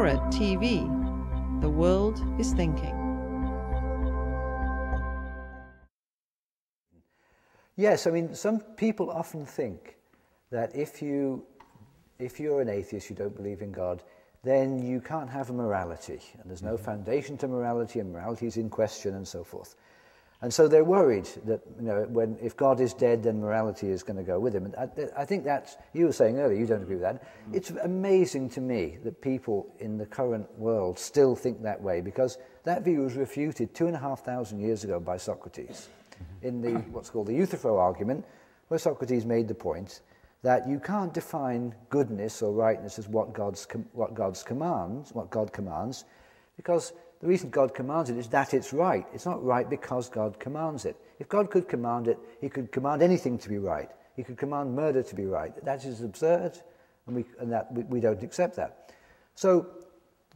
FORA.tv. The world is thinking. Yes, I mean, some people often think that if you're an atheist, you don't believe in God, then you can't have a morality, and there's no foundation to morality, and morality is in question, and so forth. And so they're worried that, you know, if God is dead, then morality is going to go with him. And I think that's, you were saying earlier, you don't agree with that. It's amazing to me that people in the current world still think that way, because that view was refuted 2,500 years ago by Socrates in the what's called the Euthyphro argument, where Socrates made the point that you can't define goodness or rightness as what God commands, because the reason God commands it is that it's right. It's not right because God commands it. If God could command it, he could command anything to be right. He could command murder to be right. That is absurd, and we don't accept that. So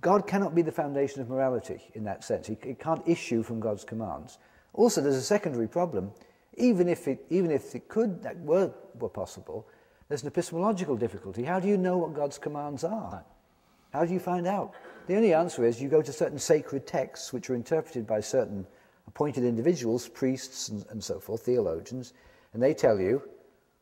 God cannot be the foundation of morality in that sense. He can't issue from God's commands. Also, there's a secondary problem. Even if that were possible, there's an epistemological difficulty. How do you know what God's commands are? How do you find out? The only answer is you go to certain sacred texts which are interpreted by certain appointed individuals, priests and so forth, theologians, and they tell you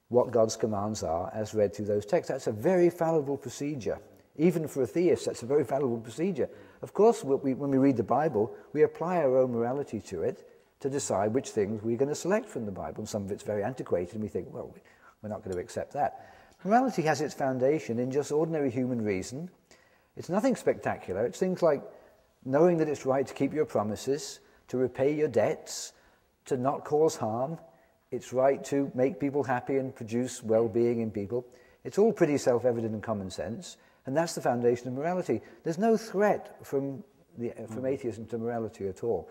what God's commands are as read through those texts. That's a very fallible procedure. Even for a theist, that's a very fallible procedure. Of course, when we read the Bible, we apply our own morality to it to decide which things we're going to select from the Bible. And some of it's very antiquated, and we think, well, we're not going to accept that. Morality has its foundation in just ordinary human reason. It's nothing spectacular. It's things like knowing that it's right to keep your promises, to repay your debts, to not cause harm. It's right to make people happy and produce well-being in people. It's all pretty self-evident and common sense, and that's the foundation of morality. There's no threat from atheism to morality at all.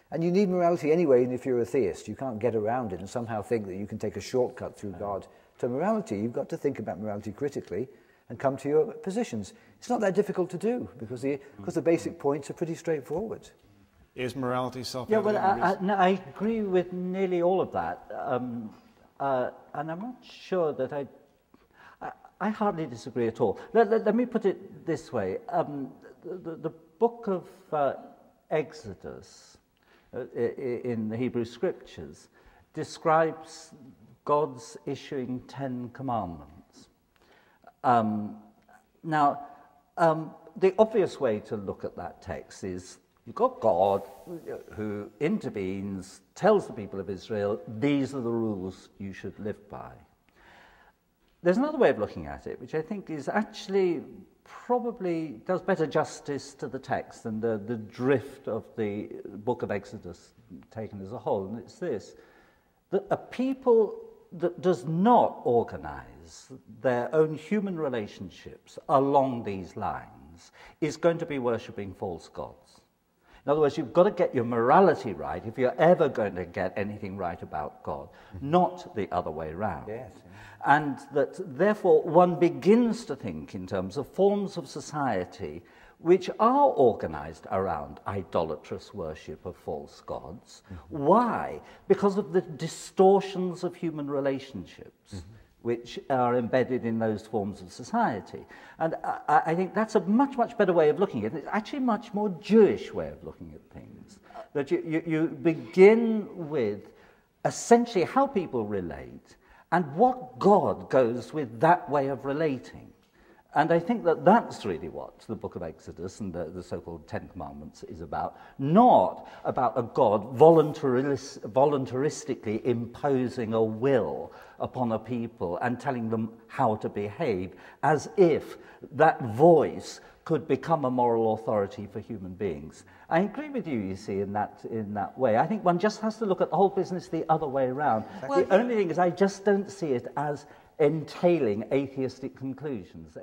And you need morality anyway, and if you're a theist, you can't get around it and somehow think that you can take a shortcut through God to morality. You've got to think about morality critically and come to your positions. It's not that difficult to do, because the basic points are pretty straightforward. Is morality self-evident? Yeah, well, I agree with nearly all of that. And I'm not sure that I hardly disagree at all. Let me put it this way. The book of Exodus in the Hebrew Scriptures describes God's issuing 10 commandments. Now, the obvious way to look at that text is you've got God who intervenes, tells the people of Israel, these are the rules you should live by. There's another way of looking at it, which I think is actually probably does better justice to the text than the drift of the book of Exodus taken as a whole, and it's this, that a people that does not organize their own human relationships along these lines is going to be worshipping false gods. In other words, you've got to get your morality right if you're ever going to get anything right about God, not the other way around. Yes. And that, therefore, one begins to think in terms of forms of society which are organized around idolatrous worship of false gods. Why? Because of the distortions of human relationships which are embedded in those forms of society. And I think that's a much, much better way of looking at it. It's actually a much more Jewish way of looking at things. That you begin with essentially how people relate and what God goes with that way of relating. And I think that that's really what the book of Exodus and the so-called Ten Commandments is about, not about a God voluntaristically imposing a will upon a people and telling them how to behave, as if that voice could become a moral authority for human beings. I agree with you, you see, in that way. I think one just has to look at the whole business the other way around. Well, the only thing is I just don't see it as entailing atheistic conclusions.